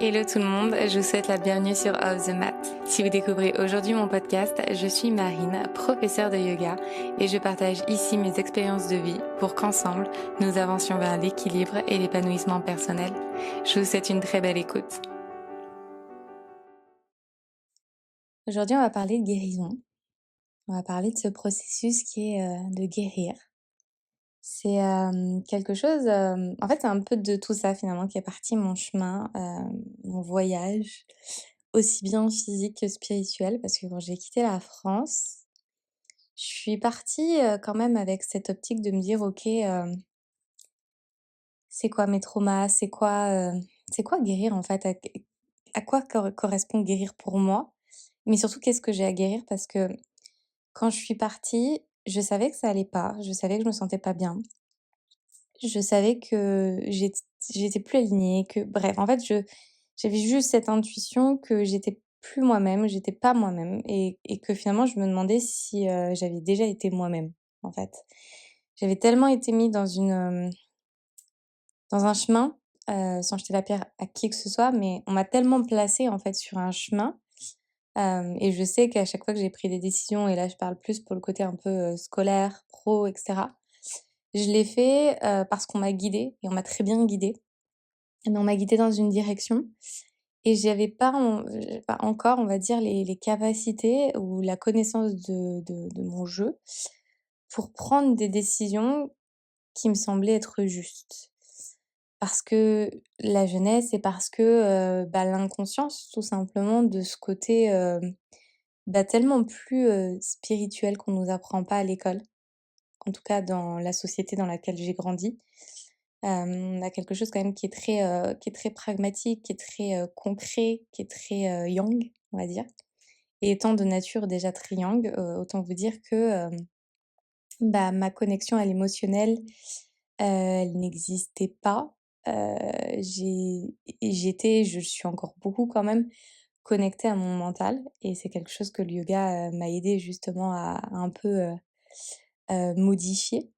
Hello tout le monde, je vous souhaite la bienvenue sur Off the Mat. Si vous découvrez aujourd'hui mon podcast, je suis Marine, professeure de yoga, et je partage ici mes expériences de vie pour qu'ensemble, nous avancions vers l'équilibre et l'épanouissement personnel. Je vous souhaite une très belle écoute. Aujourd'hui, on va parler de guérison. On va parler de ce processus qui est de guérir. C'est quelque chose, en fait, c'est un peu de tout ça finalement qui est parti mon chemin, mon voyage, aussi bien physique que spirituel. Parce que quand j'ai quitté la France, je suis partie quand même avec cette optique de me dire, ok, c'est quoi mes traumas, c'est quoi guérir en fait, à quoi correspond guérir pour moi, mais surtout qu'est-ce que j'ai à guérir parce que quand je suis partie, je savais que ça allait pas, je savais que je me sentais pas bien. Je savais que j'étais plus alignée, que bref, en fait, j'avais juste cette intuition que j'étais plus moi-même, j'étais pas moi-même et que finalement je me demandais si, j'avais déjà été moi-même, en fait. J'avais tellement été mise dans un chemin, sans jeter la pierre à qui que ce soit, mais on m'a tellement placée, en fait, sur un chemin, et je sais qu'à chaque fois que j'ai pris des décisions et là je parle plus pour le côté un peu, scolaire, pro et cetera, je l'ai fait, parce qu'on m'a guidée et on m'a très bien guidée. Mais on m'a guidée dans une direction et j'avais pas encore, on va dire, les capacités ou la connaissance de mon jeu pour prendre des décisions qui me semblaient être justes. Parce que la jeunesse et parce que, l'inconscience tout simplement de ce côté, tellement plus, spirituel qu'on nous apprend pas à l'école. En tout cas dans la société dans laquelle j'ai grandi. On a quelque chose quand même qui est très pragmatique, qui est très, concret, qui est très, yang, on va dire. Et étant de nature déjà très yang, autant vous dire que, ma connexion à l'émotionnel, elle n'existait pas. J'ai je suis encore beaucoup quand même connectée à mon mental et c'est quelque chose que le yoga, m'a aidée justement à un peu, modifier.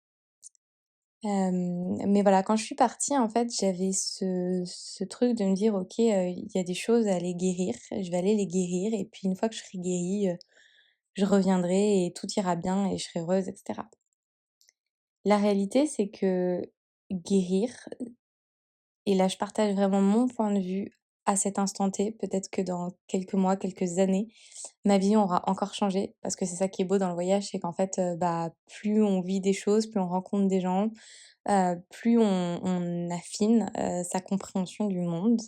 Mais voilà, quand je suis partie, en fait, j'avais ce truc de me dire: «OK, il y a des choses à aller guérir, je vais aller les guérir et puis une fois que je serai guérie, je reviendrai et tout ira bien et je serai heureuse» et cetera. La réalité, c'est que guérir et là, je partage vraiment mon point de vue à cet instant T, peut-être que dans quelques mois, quelques années, ma vie aura encore changé parce que c'est ça qui est beau dans le voyage, c'est qu'en fait, plus on vit des choses, plus on rencontre des gens, plus on affine, sa compréhension du monde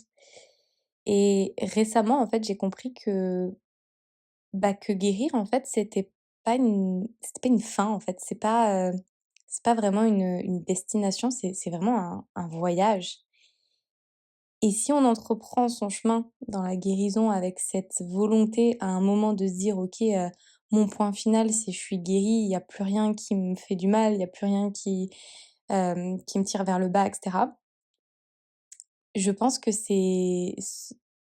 et récemment, en fait, j'ai compris que guérir, en fait, c'était pas une fin, en fait. C'est pas vraiment une destination, c'est vraiment un voyage et si on entreprend son chemin dans la guérison avec cette volonté à un moment de se dire: «OK, mon point final, c'est je suis guérie, il y a plus rien qui me fait du mal, il y a plus rien qui me tire vers le bas» et cetera. Je pense que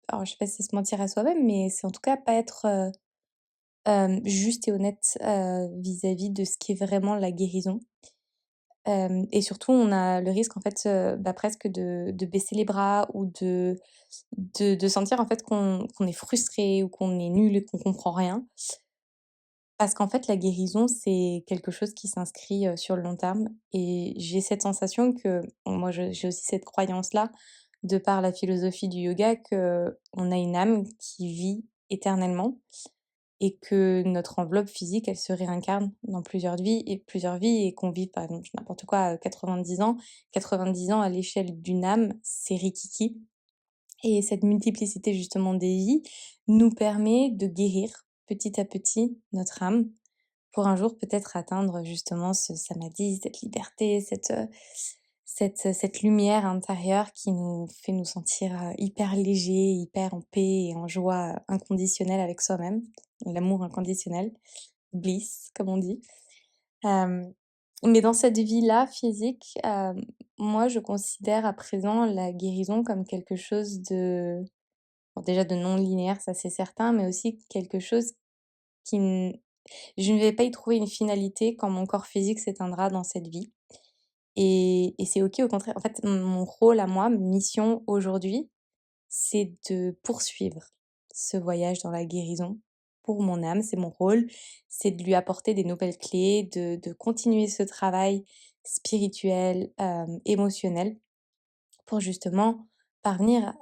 alors je sais pas si c'est se mentir à soi-même, mais c'est en tout cas pas être, juste et honnête, vis-à-vis de ce qu'est vraiment la guérison. Et surtout, on a le risque en fait, presque de baisser les bras ou de sentir en fait qu'on est frustré ou qu'on est nul et qu'on comprend rien. Parce qu'en fait, la guérison, c'est quelque chose qui s'inscrit, sur le long terme et j'ai cette sensation que bon, moi, j'ai aussi cette croyance-là, de par la philosophie du yoga, que on a une âme qui vit éternellement et que notre enveloppe physique, elle se réincarne dans plusieurs vies et qu'on vit, par exemple, n'importe quoi, 90 ans. 90 ans à l'échelle d'une âme, c'est rikiki et cette multiplicité justement des vies nous permet de guérir petit à petit notre âme pour un jour peut-être atteindre justement ce samadhi, cette liberté, cette lumière intérieure qui nous fait nous sentir, hyper légers, hyper en paix et en joie, inconditionnelle avec soi-même. L'amour inconditionnel, bliss comme on dit. Hem, mais dans cette vie-là physique, moi je considère à présent la guérison comme quelque chose de bon déjà de non linéaire, ça c'est certain, mais aussi quelque chose qui n je ne vais pas y trouver une finalité quand mon corps physique s'éteindra dans cette vie et c'est OK au contraire. En fait, mon rôle à moi, ma mission aujourd'hui, c'est de poursuivre ce voyage dans la guérison pour mon âme, c'est mon rôle, c'est de lui apporter des nouvelles clés, de continuer ce travail spirituel, émotionnel pour justement parvenir,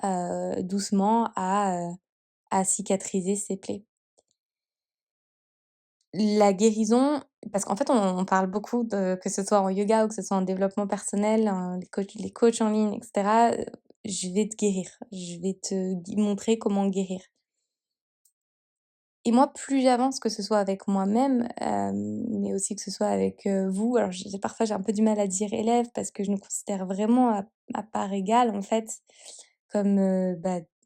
doucement à cicatriser ces plaies. La guérison, parce qu'en fait, on parle beaucoup de que ce soit en yoga ou que ce soit en développement personnel, les coachs en ligne et cetera, je vais te guérir, je vais te montrer comment guérir. Et moi, plus j'avance, que ce soit avec moi-même, mais aussi que ce soit avec, vous, alors parfois j'ai un peu du mal à dire élève parce que je nous considère vraiment à part égale, en fait, comme,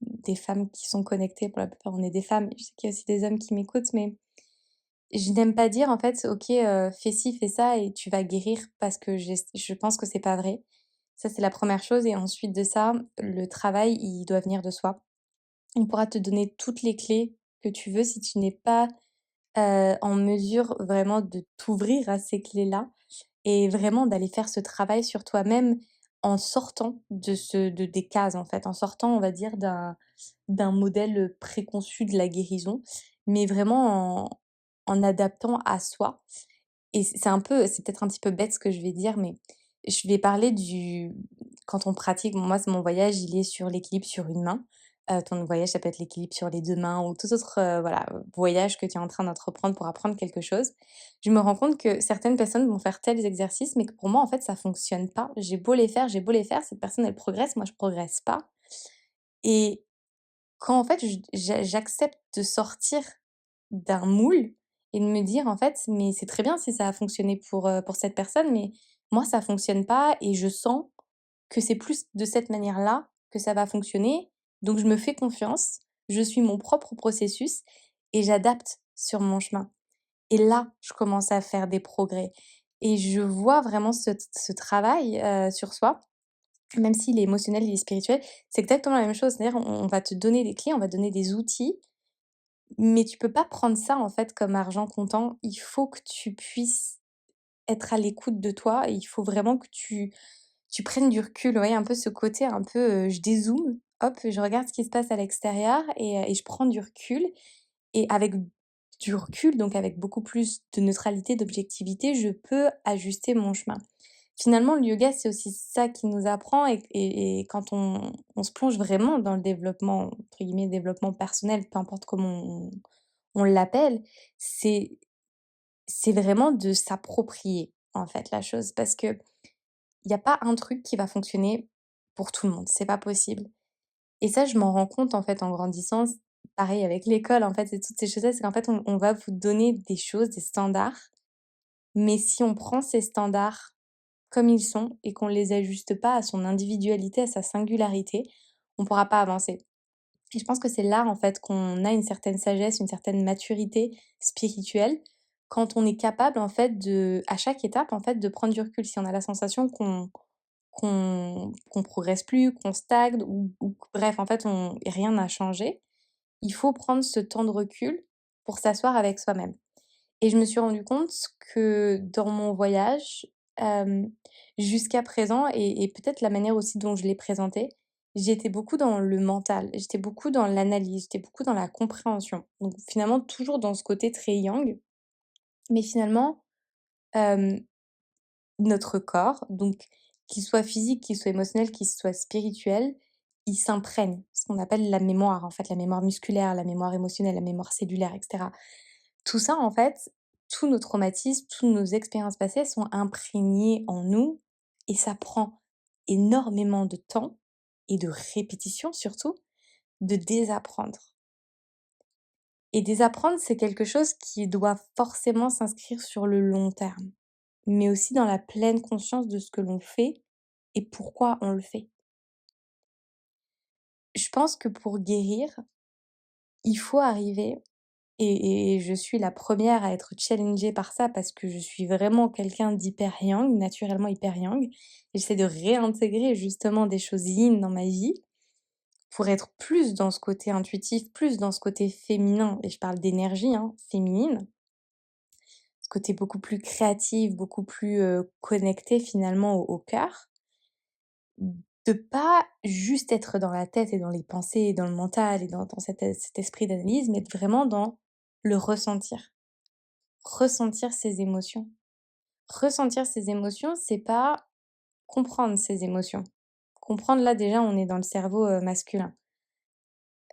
des femmes qui sont connectées. Pour la plupart, on est des femmes. Je sais qu'il y a aussi des hommes qui m'écoutent, mais je n'aime pas dire en fait: «OK, fais ci, fais ça et tu vas guérir», parce que je pense que c'est pas vrai. Ça, c'est la première chose et ensuite de ça, le travail, il doit venir de soi. On pourra te donner toutes les clés que tu veux si tu n'es pas, en mesure vraiment de t'ouvrir à ces clés-là et vraiment d'aller faire ce travail sur toi-même en sortant de des cases, en fait, en sortant, on va dire, d'un modèle, préconçu de la guérison, mais vraiment en adaptant à soi. Et c'est peut-être un petit peu bête ce que je vais dire, mais je vais parler du quand on pratique, moi, c'est mon voyage, il est sur l'équilibre sur une main. Ton voyage, ça peut être l'équilibre sur les 2 mains ou tout autre, voilà, voyage que tu es en train d'entreprendre pour apprendre quelque chose. Je me rends compte que certaines personnes vont faire tels exercices, mais que pour moi, en fait, ça fonctionne pas. J'ai beau les faire, cette personne, elle progresse, moi, je progresse pas. Et quand en fait j'accepte de sortir d'un moule et de me dire en fait: «Mais c'est très bien si ça a fonctionné pour cette personne, mais moi ça fonctionne pas et je sens que c'est plus de cette manière-là que ça va fonctionner, donc je me fais confiance, je suis mon propre processus et j'adapte sur mon chemin». Et là, je commence à faire des progrès et je vois vraiment ce travail, sur soi, même s'il est émotionnel, il est spirituel, c'est exactement la même chose. C'est-à-dire on va te donner des clés, on va te donner des outils, mais tu peux pas prendre ça, en fait, comme argent comptant. Il faut que tu puisses être à l'écoute de toi et il faut vraiment que tu prennes du recul. Ouais, un peu ce côté un peu, je dézoome, hop, je regarde ce qui se passe à l'extérieur et je prends du recul et avec du recul, donc avec beaucoup plus de neutralité, d'objectivité, je peux ajuster mon chemin. Finalement, le yoga, c'est aussi ça qui nous apprend et quand on se plonge vraiment dans le développement, entre guillemets, «développement personnel», peu importe comment on l'appelle, c'est c'est vraiment de s'approprier, en fait, la chose. Parce que il y a pas un truc qui va fonctionner pour tout le monde, c'est pas possible. Et ça, je m'en rends compte, en fait, en grandissant. Pareil avec l'école, en fait, c'est toutes ces choses-là, c'est qu'en fait, on va vous donner des choses, des standards, mais si on prend ces standards comme ils sont et qu'on les ajuste pas à son individualité, à sa singularité, on pourra pas avancer. Et je pense que c'est là, en fait, qu'on a une certaine sagesse, une certaine maturité spirituelle, quand on est capable, en fait, à chaque étape, en fait, de prendre du recul. Si on a la sensation qu'on progresse plus, qu'on stagne ou bref, en fait, rien n'a changé, il faut prendre ce temps de recul pour s'asseoir avec soi-même. Et je me suis rendu compte que dans mon voyage, hem, jusqu'à présent et peut-être la manière aussi dont je l'ai présenté, j'étais beaucoup dans le mental, j'étais beaucoup dans l'analyse, j'étais beaucoup dans la compréhension. Donc finalement toujours dans ce côté très yang, mais finalement, hem, notre corps, donc qu'il soit physique, qu'il soit émotionnel, qu'il soit spirituel, il s'imprègne. Ce qu'on appelle la mémoire, en fait, la mémoire musculaire, la mémoire émotionnelle, la mémoire cellulaire et cetera. Tout ça, en fait, tous nos traumatismes, toutes nos expériences passées sont imprégnés en nous et ça prend énormément de temps et de répétition surtout, de désapprendre. Et désapprendre, c'est quelque chose qui doit forcément s'inscrire sur le long terme, mais aussi dans la pleine conscience de ce que l'on fait et pourquoi on le fait. Je pense que pour guérir, il faut arriver. Et je suis la première à être challengée par ça parce que je suis vraiment quelqu'un d'hyper yang, naturellement hyper yang. J'essaie de réintégrer justement des choses yin dans ma vie pour être plus dans ce côté intuitif, plus dans ce côté féminin et je parle d'énergie, hein, féminine. Ce côté beaucoup plus créatif, beaucoup plus, connecté finalement au cœur. de pas juste être dans la tête et dans les pensées et dans le mental et dans cet esprit d'analyse, mais être vraiment dans le ressentir. Ressentir ses émotions. Ressentir ses émotions, c'est pas comprendre ses émotions. Comprendre, là, déjà, on est dans le cerveau, masculin.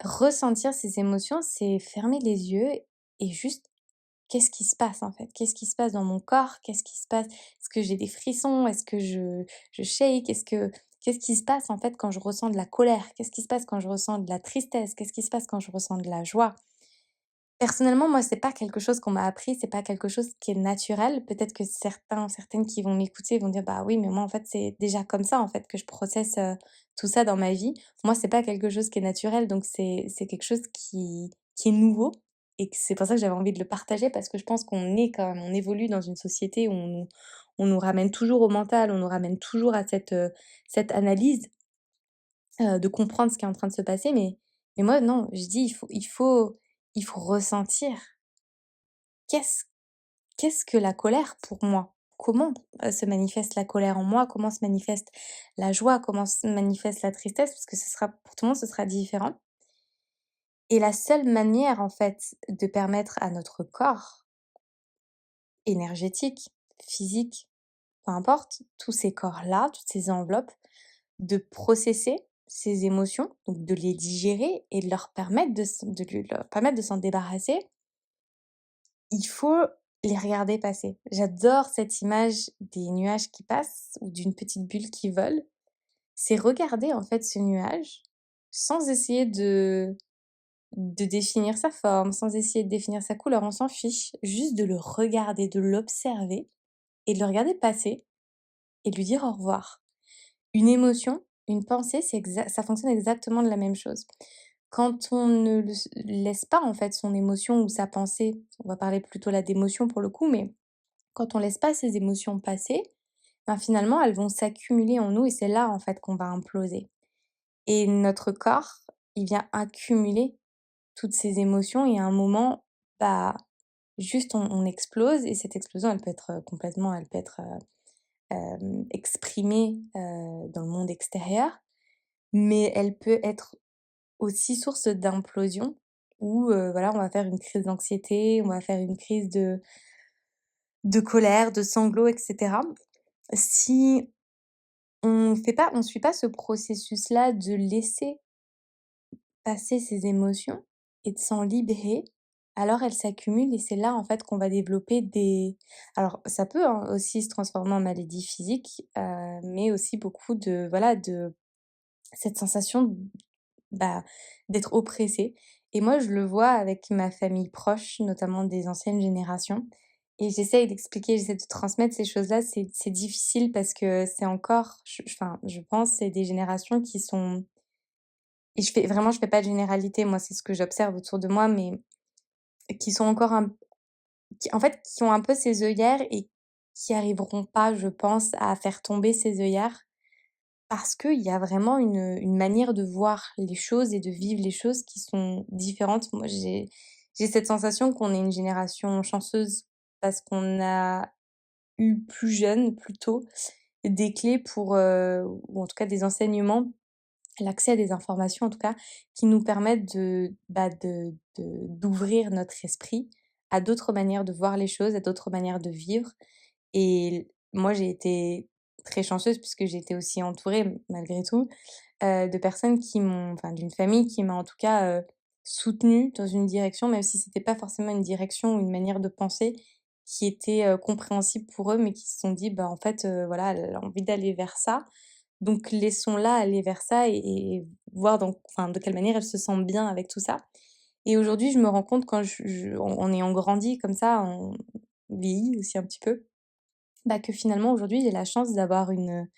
Ressentir ses émotions, c'est fermer les yeux et juste qu'est-ce qui se passe, en fait? Qu'est-ce qui se passe dans mon corps? Qu'est-ce qui se passe? Est-ce que j'ai des frissons? Est-ce que je shake? Qu'est-ce qui se passe, en fait, quand je ressens de la colère? Qu'est-ce qui se passe quand je ressens de la tristesse? Qu'est-ce qui se passe quand je ressens de la joie? Personnellement, moi, c'est pas quelque chose qu'on m'a appris, c'est pas quelque chose qui est naturel. Peut-être que certaines qui vont m'écouter vont dire: «Bah oui, mais moi, en fait, c'est déjà comme ça, en fait, que je processe, tout ça dans ma vie». Moi, c'est pas quelque chose qui est naturel, donc c'est quelque chose qui est nouveau et que c'est pour ça que j'avais envie de le partager parce que je pense qu'on est quand même on évolue dans une société où on nous ramène toujours au mental, on nous ramène toujours à cette analyse, de comprendre ce qui est en train de se passer, mais moi, non, je dis: «Il faut ressentir». Qu'est-ce qu'est-ce que la colère pour moi? Comment, se manifeste la colère en moi? Comment se manifeste la joie? Comment se manifeste la tristesse? Parce que ce sera pour tout le monde, ce sera différent et la seule manière, en fait, de permettre à notre corps énergétique, physique, peu importe, tous ces corps-là, toutes ces enveloppes, de processer ces émotions, donc de les digérer et de leur permettre leur permettre de s'en débarrasser, il faut les regarder passer. J'adore cette image des nuages qui passent ou d'une petite bulle qui vole. C'est regarder en fait ce nuage sans essayer de définir sa forme, sans essayer de définir sa couleur, on s'en fiche. Juste de le regarder, de l'observer et de le regarder passer et de lui dire au revoir. Une émotion, une pensée, ça fonctionne exactement de la même chose. Quand on ne laisse pas en fait son émotion ou sa pensée, on va parler plutôt là d'émotion pour le coup, mais quand on laisse pas ces émotions passer, ben, finalement, elles vont s'accumuler en nous et c'est là, en fait, qu'on va imploser. Et notre corps, il vient accumuler toutes ces émotions et à un moment, bah, juste on explose et cette explosion, elle peut être, complètement elle peut être, exprimée, dans le monde extérieur, mais elle peut être aussi source d'implosion où, voilà, on va faire une crise d'anxiété, on va faire une crise de colère, de sanglots et cetera. Si on suit pas ce processus-là de laisser passer ses émotions et de s'en libérer, alors elles s'accumulent et c'est là, en fait, qu'on va développer des alors ça peut, hein, aussi se transformer en maladie physique, mais aussi beaucoup de voilà, de cette sensation, bah, d'être oppressé et moi, je le vois avec ma famille proche, notamment des anciennes générations et j'essaye d'expliquer, j'essaie de transmettre ces choses-là. C'est difficile parce que c'est encore enfin, je pense, c'est des générations qui sont et je fais pas de généralité, moi, c'est ce que j'observe autour de moi, mais qui sont encore qui en fait, qui ont un peu ces œillères et qui arriveront pas, je pense, à faire tomber ces œillères parce qu'il y a vraiment une manière de voir les choses et de vivre les choses qui sont différentes. Moi, j'ai cette sensation qu'on est une génération chanceuse parce qu'on a eu plus jeune, plus tôt, des clés pour, ou en tout cas des enseignements, l'accès à des informations en tout cas, qui nous permettent d'ouvrir notre esprit à d'autres manières de voir les choses, à d'autres manières de vivre et moi, j'ai été très chanceuse puisque j'ai été aussi entourée malgré tout, de personnes qui m'ont enfin d'une famille qui m'a en tout cas, soutenue dans une direction, même si c'était pas forcément une direction ou une manière de penser qui était, compréhensible pour eux, mais qui se sont dit: «Bah, en fait, voilà, elle a envie d'aller vers ça, donc laissons-la aller vers ça et voir enfin, de quelle manière elle se sent bien avec tout ça». Et aujourd'hui, je me rends compte quand en ayant grandi comme ça, en vieilli aussi un petit peu, bah, que finalement aujourd'hui j'ai la chance d'avoir une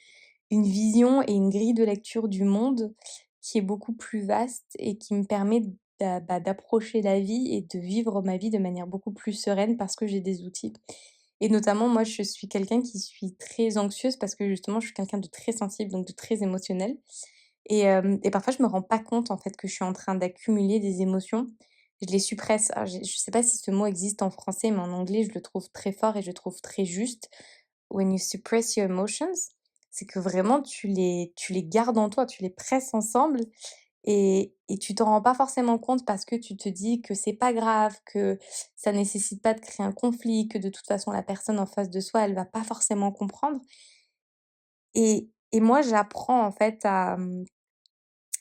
vision et une grille de lecture du monde qui est beaucoup plus vaste et qui me permet d'approcher la vie et de vivre ma vie de manière beaucoup plus sereine parce que j'ai des outils. Et notamment moi je suis quelqu'un qui suis très anxieuse parce que justement je suis quelqu'un de très sensible, donc de très émotionnel et parfois je me rends pas compte en fait que je suis en train d'accumuler des émotions. Je les suppresse. Alors je sais pas si ce mot existe en français, mais en anglais je le trouve très fort et je le trouve très juste. When you suppress your emotions, c'est que vraiment tu les gardes en toi, tu les presses ensemble et tu t'en rends pas forcément compte parce que tu te dis que c'est pas grave, que ça nécessite pas de créer un conflit, que de toute façon la personne en face de soi, elle va pas forcément comprendre et moi j'apprends en fait à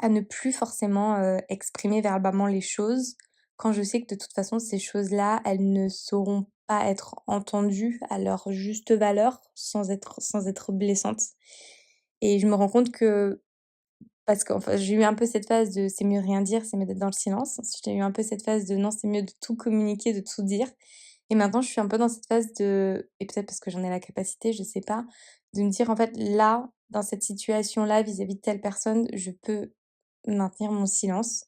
ne plus forcément, exprimer verbalement les choses quand je sais que de toute façon ces choses-là, elles ne sauront pas être entendues à leur juste valeur sans être blessantes et je me rends compte que parce qu'enfin, j'ai eu un peu cette phase de: «C'est mieux de rien dire, c'est mieux d'être dans le silence». Ensuite, j'ai eu un peu cette phase de: «Non, c'est mieux de tout communiquer, de tout dire». Et maintenant, je suis un peu dans cette phase de et peut-être parce que j'en ai la capacité, je sais pas, de me dire: «En fait, là, dans cette situation-là, vis-à-vis de telle personne, je peux maintenir mon silence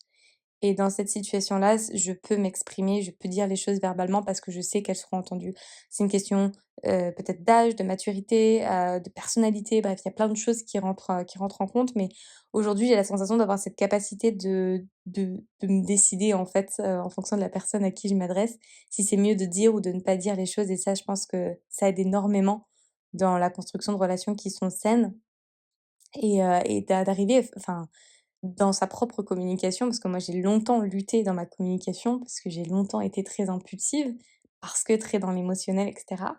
et dans cette situation-là, je peux m'exprimer, je peux dire les choses verbalement parce que je sais qu'elles seront entendues. C'est une question, peut-être d'âge, de maturité, de personnalité, bref, il y a plein de choses qui rentrent en compte. Mais aujourd'hui, j'ai la sensation d'avoir cette capacité de me décider, en fait, en fonction de la personne à qui je m'adresse, si c'est mieux de dire ou de ne pas dire les choses et ça, je pense que ça aide énormément dans la construction de relations qui sont saines et d'arriver enfin dans sa propre communication, parce que moi j'ai longtemps lutté dans ma communication, parce que j'ai longtemps été très impulsive, parce que très dans l'émotionnel et cetera.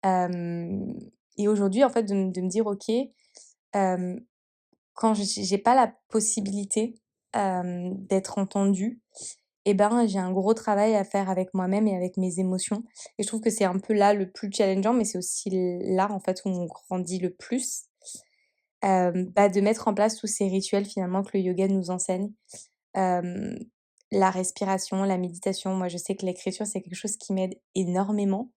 Hem et aujourd'hui en fait de me dire: «OK, hem, quand j'ai pas la possibilité, d'être entendue et ben, j'ai un gros travail à faire avec moi-même et avec mes émotions» et je trouve que c'est un peu là le plus challengeant, mais c'est aussi là en fait où on grandit le plus. Bah, de mettre en place tous ces rituels finalement que le yoga nous enseigne. Hem, la respiration, la méditation, moi je sais que l'écriture, c'est quelque chose qui m'aide énormément.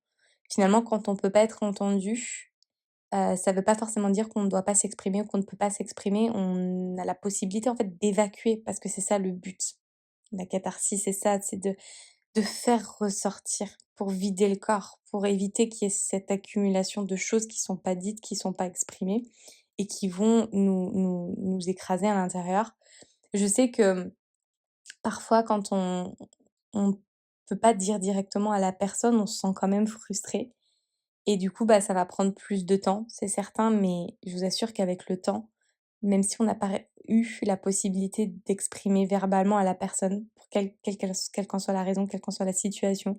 Finalement, quand on peut pas être entendu, ça veut pas forcément dire qu'on ne doit pas s'exprimer ou qu'on ne peut pas s'exprimer. On a la possibilité en fait d'évacuer parce que c'est ça le but. La catharsis, c'est ça, c'est de faire ressortir pour vider le corps, pour éviter qu'il y ait cette accumulation de choses qui sont pas dites, qui sont pas exprimées et qui vont nous écraser à l'intérieur. Je sais que parfois quand on peut pas dire directement à la personne, on se sent quand même frustré et du coup, bah, ça va prendre plus de temps, c'est certain, mais je vous assure qu'avec le temps, même si on n'a pas eu la possibilité d'exprimer verbalement à la personne, pour quelle qu'en soit la raison, quelle qu'en soit la situation,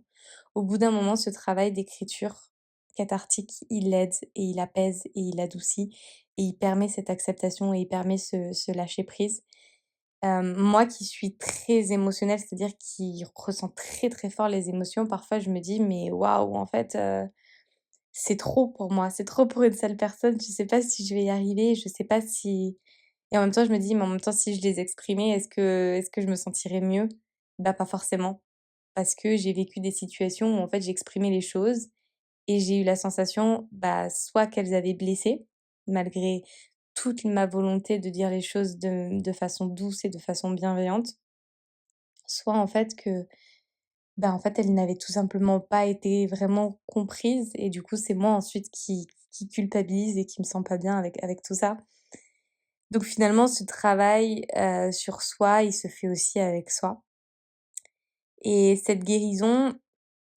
au bout d'un moment, ce travail d'écriture cathartique, il aide et il apaise et il adoucit et il permet cette acceptation et il permet ce lâcher prise. Moi qui suis très émotionnelle, c'est-à-dire qui ressent très, très fort les émotions, parfois je me dis: «Mais waouh, en fait, c'est trop pour moi, c'est trop pour une seule personne, je sais pas si je vais y arriver, je sais pas si» et en même temps je me dis: «Mais en même temps si je les exprimais, est-ce que je me sentirais mieux?» Bah, pas forcément, parce que j'ai vécu des situations où en fait j'exprimais les choses et j'ai eu la sensation, bah, soit qu'elles avaient blessé, malgré toute ma volonté de dire les choses de façon douce et de façon bienveillante, soit en fait que, bah, en fait, elles n'avaient tout simplement pas été vraiment comprises et du coup, c'est moi ensuite qui culpabilise et qui me sens pas bien avec tout ça. Donc finalement, ce travail, sur soi, il se fait aussi avec soi et cette guérison,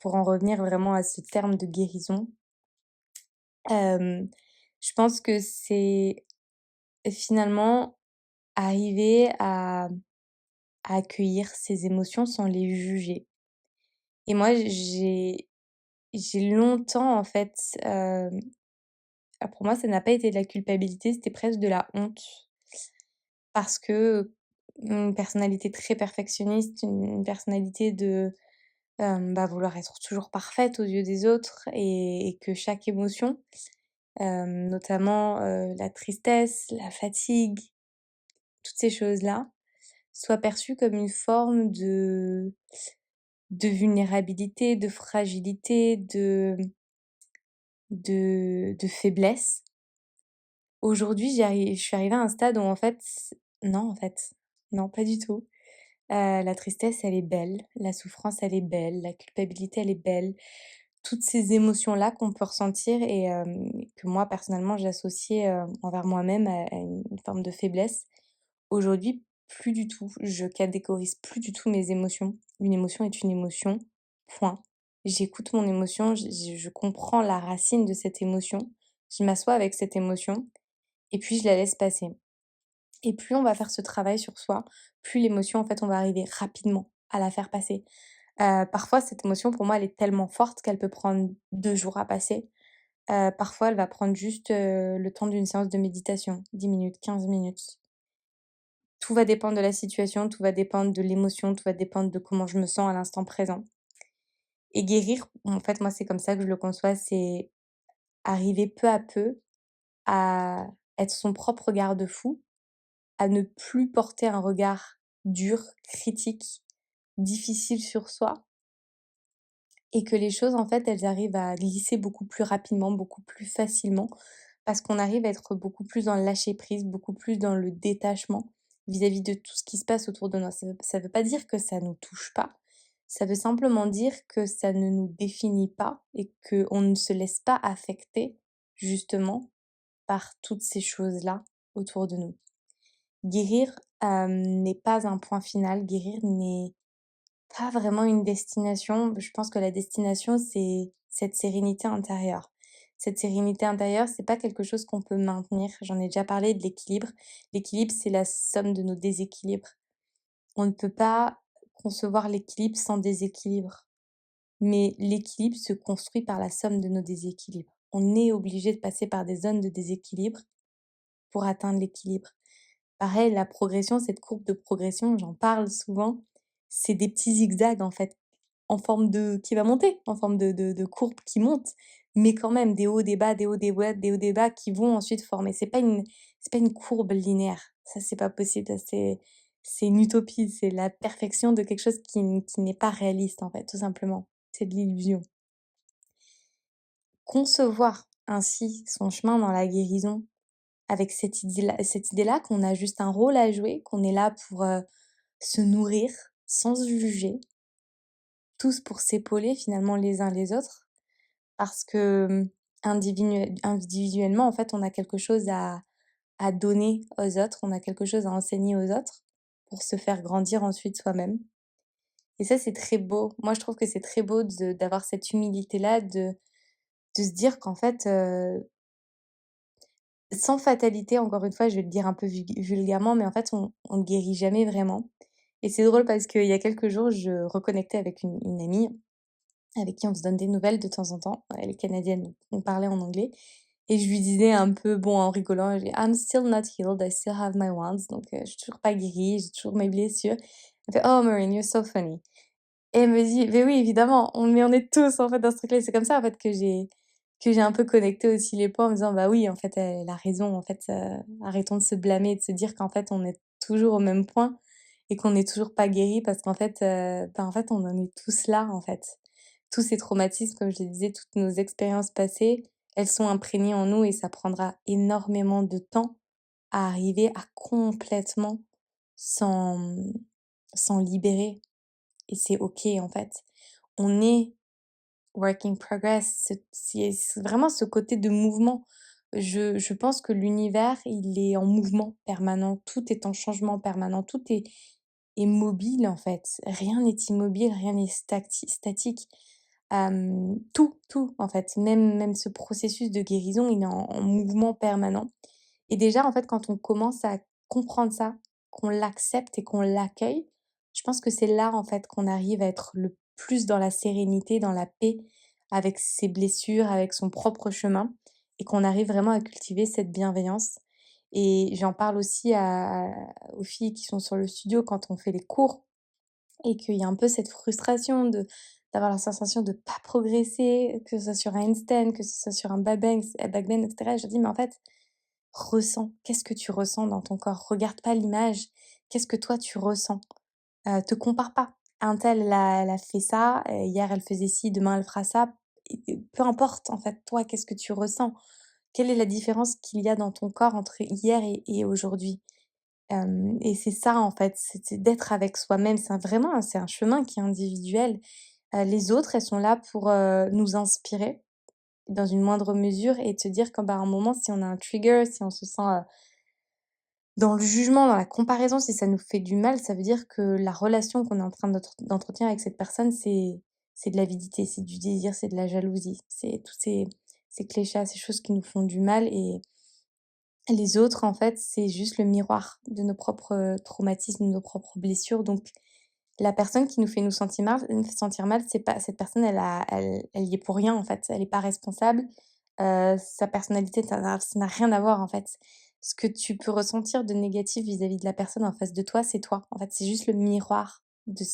pour en revenir vraiment à ce terme de guérison, hem, je pense que c'est finalement arriver à accueillir ses émotions sans les juger et moi j'ai longtemps en fait, pour moi ça n'a pas été de la culpabilité, c'était presque de la honte parce que, une personnalité très perfectionniste, une personnalité de, bah, vouloir être toujours parfaite aux yeux des autres et que chaque émotion, notamment, la tristesse, la fatigue, toutes ces choses-là, soient perçues comme une forme de vulnérabilité, de fragilité, de faiblesse. Aujourd'hui, je suis arrivée à un stade où en fait, non, en fait, non, pas du tout. La tristesse, elle est belle, la souffrance, elle est belle, la culpabilité, elle est belle. Toutes ces émotions-là qu'on peut ressentir et que moi, personnellement, j'associais, envers moi-même à une forme de faiblesse. Aujourd'hui, plus du tout. Je catégorise plus du tout mes émotions. Une émotion est une émotion, point. J'écoute mon émotion, je comprends la racine de cette émotion. Je m'assois avec cette émotion et puis je la laisse passer. Et plus on va faire ce travail sur soi, plus l'émotion, en fait, on va arriver rapidement à la faire passer. Parfois, cette émotion, pour moi, elle est tellement forte qu'elle peut prendre 2 jours à passer. Parfois, elle va prendre juste, le temps d'une séance de méditation, 10 minutes, 15 minutes. Tout va dépendre de la situation, tout va dépendre de l'émotion, tout va dépendre de comment je me sens à l'instant présent. Et guérir, en fait, moi, c'est comme ça que je le conçois, c'est arriver peu à peu à être son propre garde-fou, à ne plus porter un regard dur, critique, difficile sur soi et que les choses, en fait, elles arrivent à glisser beaucoup plus rapidement, beaucoup plus facilement parce qu'on arrive à être beaucoup plus dans le lâcher prise, beaucoup plus dans le détachement vis-à-vis de tout ce qui se passe autour de nous. Ça veut pas dire que ça nous touche pas. Ça veut simplement dire que ça ne nous définit pas et qu'on ne se laisse pas affecter, justement, par toutes ces choses-là autour de nous. Guérir, n'est pas un point final. Guérir n'est pas vraiment une destination. Je pense que la destination, c'est cette sérénité intérieure. Cette sérénité intérieure, c'est pas quelque chose qu'on peut maintenir. J'en ai déjà parlé de l'équilibre. L'équilibre, c'est la somme de nos déséquilibres. On ne peut pas concevoir l'équilibre sans déséquilibre. Mais l'équilibre se construit par la somme de nos déséquilibres. On est obligé de passer par des zones de déséquilibre pour atteindre l'équilibre. Pareil, la progression, cette courbe de progression, j'en parle souvent, c'est des petits zigzags en fait, en forme de qui va monter, en forme de courbe qui monte, mais quand même des hauts, des bas, des hauts, des bas, des hauts, des bas qui vont ensuite former. C'est pas une courbe linéaire. Ça, c'est pas possible. Ça, c'est une utopie. C'est la perfection de quelque chose qui n'est pas réaliste en fait, tout simplement. C'est de l'illusion. Concevoir ainsi son chemin dans la guérison avec cette idée-là qu'on a juste un rôle à jouer, qu'on est là pour, se nourrir sans se juger, tous pour s'épauler finalement les uns les autres parce que, individuellement, en fait, on a quelque chose à donner aux autres, on a quelque chose à enseigner aux autres pour se faire grandir ensuite soi-même et ça, c'est très beau. Moi, je trouve que c'est très beau d'avoir cette humilité-là, de se dire qu'en fait, sans fatalité, encore une fois, je vais le dire un peu vulgairement, mais en fait, on ne guérit jamais vraiment. Et c'est drôle parce qu'il y a quelques jours, je reconnectais avec une amie avec qui on se donne des nouvelles de temps en temps. Elle est canadienne, donc on parlait en anglais. Et je lui disais un peu, bon, en rigolant, je dis, I'm still not healed, I still have my wounds. Donc, je suis toujours pas guérie, j'ai toujours mes blessures. Elle fait, oh, Marine, you're so funny. Et elle me dit: «Mais oui, évidemment, on est tous, en fait, dans ce truc-là». C'est comme ça, en fait, que j'ai un peu connecté aussi les points en me disant: «Bah oui, en fait, elle a raison, en fait, arrêtons de se blâmer et de se dire qu'en fait, on est toujours au même point et qu'on n'est toujours pas guéri parce qu'en fait, bah, en fait, on en est tous là, en fait». Tous ces traumatismes, comme je le disais, toutes nos expériences passées, elles sont imprégnées en nous et ça prendra énormément de temps à arriver à complètement s'en s'en libérer et c'est OK, en fait. On est work in progress, c'est vraiment ce côté de mouvement. Je pense que l'univers, il est en mouvement permanent, tout est en changement permanent, tout est mobile, en fait. Rien n'est immobile, rien n'est statique. Tout, en fait, même ce processus de guérison, il est en mouvement permanent et déjà, en fait, quand on commence à comprendre ça, qu'on l'accepte et qu'on l'accueille, je pense que c'est là, en fait, qu'on arrive à être le plus dans la sérénité, dans la paix avec ses blessures, avec son propre chemin et qu'on arrive vraiment à cultiver cette bienveillance et j'en parle aussi aux filles qui sont sur le studio quand on fait les cours et qu'il y a un peu cette frustration d'avoir la sensation de pas progresser, que ce soit sur un handstand, que ce soit sur un backbend et cetera. Je dis: «Mais en fait, ressens. Qu'est-ce que tu ressens dans ton corps? Regarde pas l'image. Qu'est-ce que toi tu ressens? Te compare pas. Untel elle a fait ça, hier elle faisait ci, demain elle fera ça. Et peu importe en fait, toi, qu'est-ce que tu ressens? Quelle est la différence qu'il y a dans ton corps entre hier et aujourd'hui? Et c'est ça en fait, c'est d'être avec soi-même. C'est un chemin qui est individuel. Les autres, elles sont là pour, nous inspirer dans une moindre mesure et de se dire que, bah, à un moment, si on a un trigger, si on se sent, dans le jugement, dans la comparaison, si ça nous fait du mal, ça veut dire que la relation qu'on est en train d'entretenir avec cette personne, c'est de l'avidité, c'est du désir, c'est de la jalousie. C'est tous ces clichés, ces choses qui nous font du mal les autres, en fait, c'est juste le miroir de nos propres traumatismes, de nos propres blessures. Donc, la personne qui nous fait sentir mal, c'est pas cette personne, elle y est pour rien, en fait. Elle est pas responsable. Sa personnalité, ça n'a rien à voir, en fait. Ce que tu peux ressentir de négatif vis-à-vis de la personne en face de toi, c'est toi. En fait, c'est juste le miroir de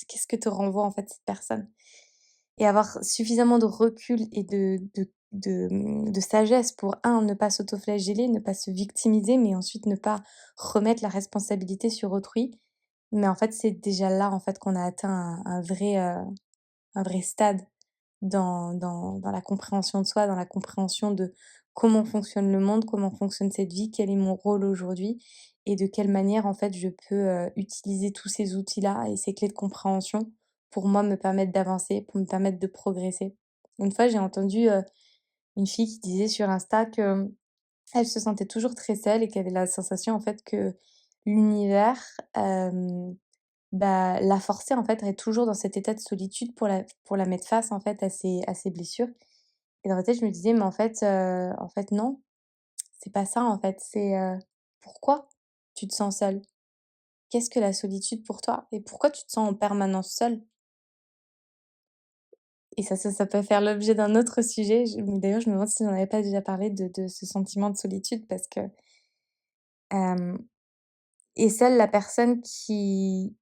qu'est-ce que te renvoie, en fait, cette personne. Et avoir suffisamment de recul et de sagesse pour ne pas s'autoflageller, ne pas se victimiser, mais ensuite ne pas remettre la responsabilité sur autrui. Mais en fait, c'est déjà là, en fait, qu'on a atteint un vrai stade dans la compréhension de soi, dans la compréhension de comment fonctionne le monde, comment fonctionne cette vie, quel est mon rôle aujourd'hui et de quelle manière, en fait, je peux, utiliser tous ces outils-là et ces clés de compréhension pour moi me permettre d'avancer, pour me permettre de progresser. Une fois, j'ai entendu, une fille qui disait sur Insta que elle se sentait toujours très seule et qu'elle avait la sensation, en fait, que l'univers, bah, la forçait, en fait, à être toujours dans cet état de solitude pour la mettre face, en fait, à ses blessures. Et dans ma tête, je me disais: «Mais en fait, non, c'est pas ça, en fait, c'est, pourquoi tu te sens seule? Qu'est-ce que la solitude pour toi? Et pourquoi tu te sens en permanence seule?» Et ça peut faire l'objet d'un autre sujet. Mais d'ailleurs, je me demande si on n'avait pas déjà parlé de ce sentiment de solitude parce que, hem, est seule la personne qui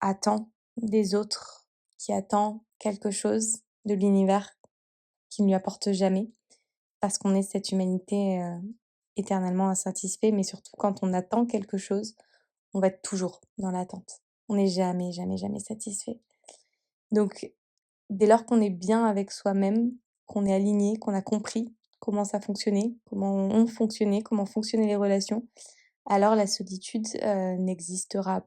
attend des autres, qui attend quelque chose de l'univers qui ne lui apporte jamais, parce qu'on est cette humanité, éternellement insatisfait, mais surtout quand on attend quelque chose, on va être toujours dans l'attente. On n'est jamais, jamais, jamais satisfait. Donc dès lors qu'on est bien avec soi-même, qu'on est aligné, qu'on a compris comment ça fonctionnait, comment on fonctionnait, comment fonctionnaient les relations, alors la solitude, n'existera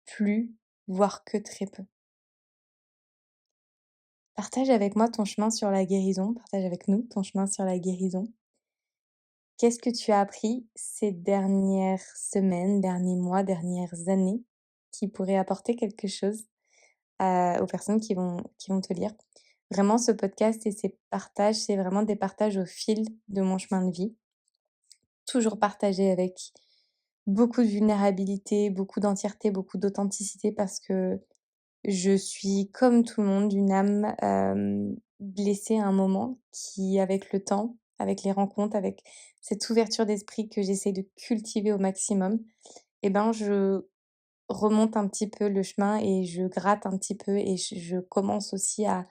plus, voire que très peu. Partage avec moi ton chemin sur la guérison, partage avec nous ton chemin sur la guérison. Qu'est-ce que tu as appris ces dernières semaines, derniers mois, dernières années qui pourrait apporter quelque chose, aux personnes qui vont te lire? Vraiment ce podcast et ces partages, c'est vraiment des partages au fil de mon chemin de vie. Toujours partagés avec beaucoup de vulnérabilité, beaucoup d'entièreté, beaucoup d'authenticité parce que je suis comme tout le monde, une âme, blessée à un moment qui, avec le temps, avec les rencontres, avec cette ouverture d'esprit que j'essaie de cultiver au maximum, et ben, je remonte un petit peu le chemin et je gratte un petit peu et je commence aussi à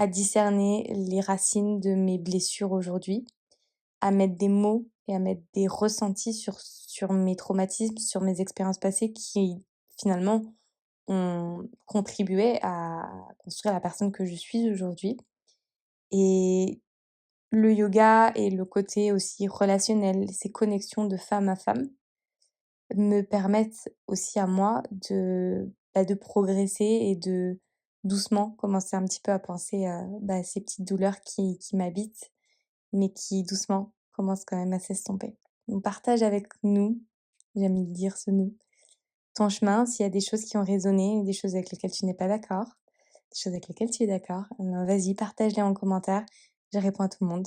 discerner les racines de mes blessures aujourd'hui, à mettre des mots et à mettre des ressentis sur mes traumatismes, sur mes expériences passées qui, finalement, ont contribué à construire la personne que je suis aujourd'hui. Et le yoga et le côté aussi relationnel, ces connexions de femme à femme, me permettent aussi à moi de progresser et de doucement commencer un petit peu à penser à ces petites douleurs qui m'habitent, mais qui doucement commencent quand même à s'estomper. Donc partage avec nous, j'aime dire ce nous, ton chemin, s'il y a des choses qui ont résonné, des choses avec lesquelles tu n'es pas d'accord, des choses avec lesquelles tu es d'accord, vas-y, partage-les en commentaire, je réponds à tout le monde.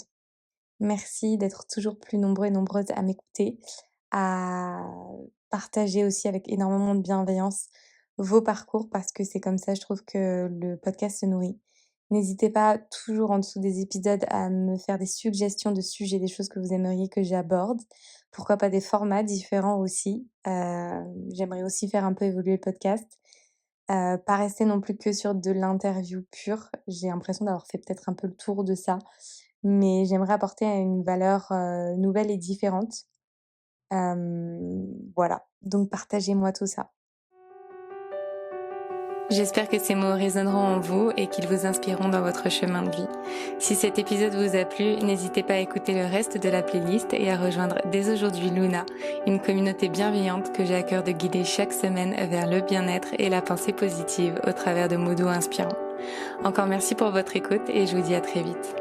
Merci d'être toujours plus nombreux et nombreuses à m'écouter, à partager aussi avec énormément de bienveillance vos parcours parce que c'est comme ça, je trouve que le podcast se nourrit. N'hésitez pas toujours en dessous des épisodes à me faire des suggestions de sujets, des choses que vous aimeriez que j'aborde. Pourquoi pas des formats différents aussi. J'aimerais aussi faire un peu évoluer le podcast. Pas rester non plus que sur de l'interview pure. J'ai l'impression d'avoir fait peut-être un peu le tour de ça, mais j'aimerais apporter une valeur, nouvelle et différente. Voilà, donc partagez-moi tout ça. J'espère que ces mots résonneront en vous et qu'ils vous inspireront dans votre chemin de vie. Si cet épisode vous a plu, n'hésitez pas à écouter le reste de la playlist et à rejoindre dès aujourd'hui Luna, une communauté bienveillante que j'ai à cœur de guider chaque semaine vers le bien-être et la pensée positive au travers de mots doux inspirants. Encore merci pour votre écoute et je vous dis à très vite.